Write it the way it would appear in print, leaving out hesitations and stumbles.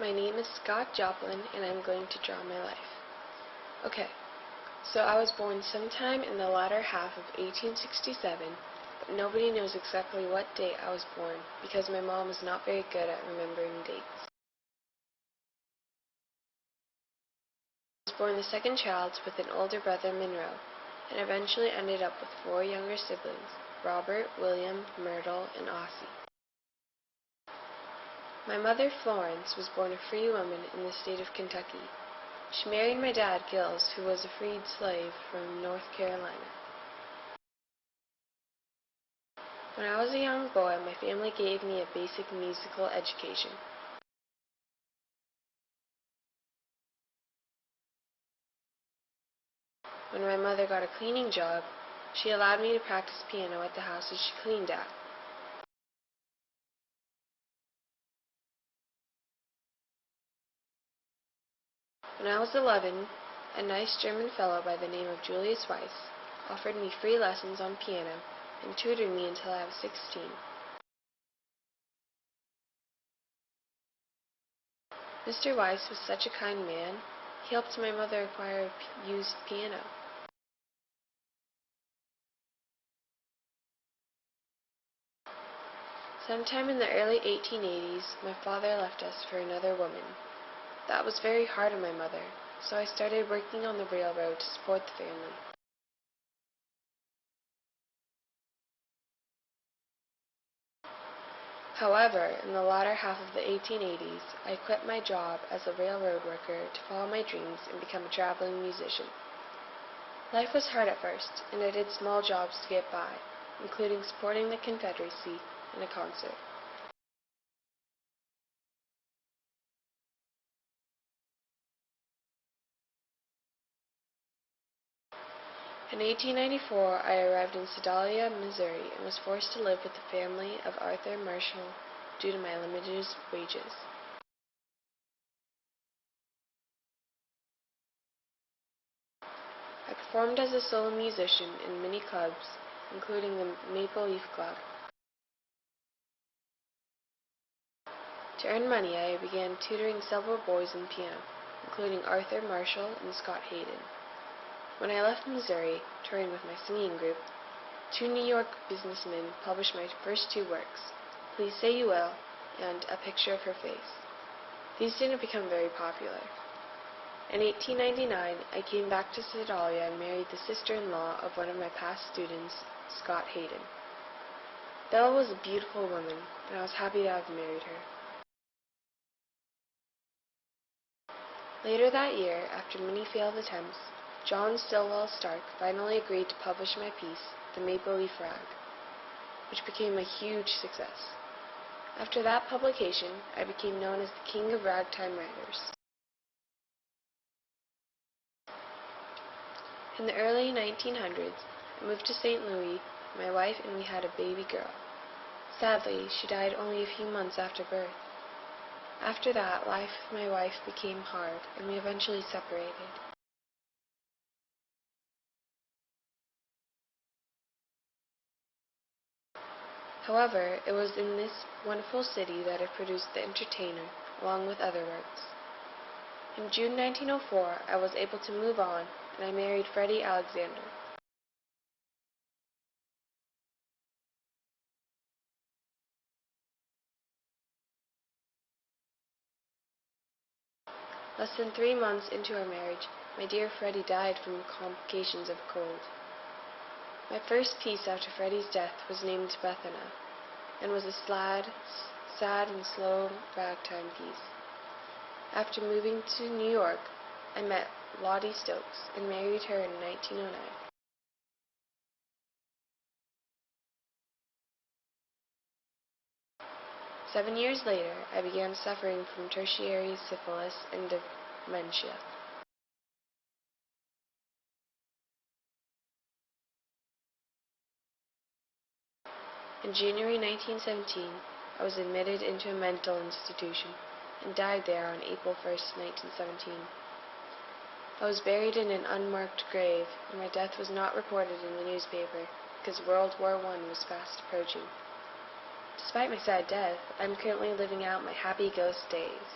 My name is Scott Joplin, and I'm going to draw my life. Okay, so I was born sometime in the latter half of 1867, but nobody knows exactly what date I was born because my mom is not very good at remembering dates. I was born the second child with an older brother, Monroe, and eventually ended up with 4 younger siblings, Robert, William, Myrtle, and Ossie. My mother, Florence, was born a free woman in the state of Kentucky. She married my dad, Gills, who was a freed slave from North Carolina. When I was a young boy, my family gave me a basic musical education. When my mother got a cleaning job, she allowed me to practice piano at the houses she cleaned at. When I was 11, a nice German fellow by the name of Julius Weiss offered me free lessons on piano and tutored me until I was 16. Mr. Weiss was such a kind man, he helped my mother acquire a used piano. Sometime in the early 1880s, my father left us for another woman. That was very hard on my mother, so I started working on the railroad to support the family. However, in the latter half of the 1880s, I quit my job as a railroad worker to follow my dreams and become a traveling musician. Life was hard at first, and I did small jobs to get by, including supporting the Confederacy in a concert. In 1894, I arrived in Sedalia, Missouri, and was forced to live with the family of Arthur Marshall due to my limited wages. I performed as a solo musician in many clubs, including the Maple Leaf Club. To earn money, I began tutoring several boys in piano, including Arthur Marshall and Scott Hayden. When I left Missouri, touring with my singing group, 2 New York businessmen published my first 2 works, Please Say You Will and A Picture of Her Face. These didn't become very popular. In 1899, I came back to Sedalia and married the sister-in-law of one of my past students, Scott Hayden. Belle was a beautiful woman, and I was happy that I'd married her. Later that year, after many failed attempts, John Stillwell Stark finally agreed to publish my piece, The Maple Leaf Rag, which became a huge success. After that publication, I became known as the King of Ragtime Writers. In the early 1900s, I moved to St. Louis with my wife and we had a baby girl. Sadly, she died only a few months after birth. After that, life with my wife became hard and we eventually separated. However, it was in this wonderful city that I produced The Entertainer, along with other works. In June 1904, I was able to move on, and I married Freddie Alexander. Less than 3 months into our marriage, my dear Freddie died from complications of a cold. My first piece after Freddie's death was named Bethana, and was a sad and slow ragtime piece. After moving to New York, I met Lottie Stokes and married her in 1909. Seven years later, I began suffering from tertiary syphilis and dementia. In January 1917, I was admitted into a mental institution and died there on April 1, 1917. I was buried in an unmarked grave, and my death was not reported in the newspaper because World War I was fast approaching. Despite my sad death, I'm currently living out my happy ghost days.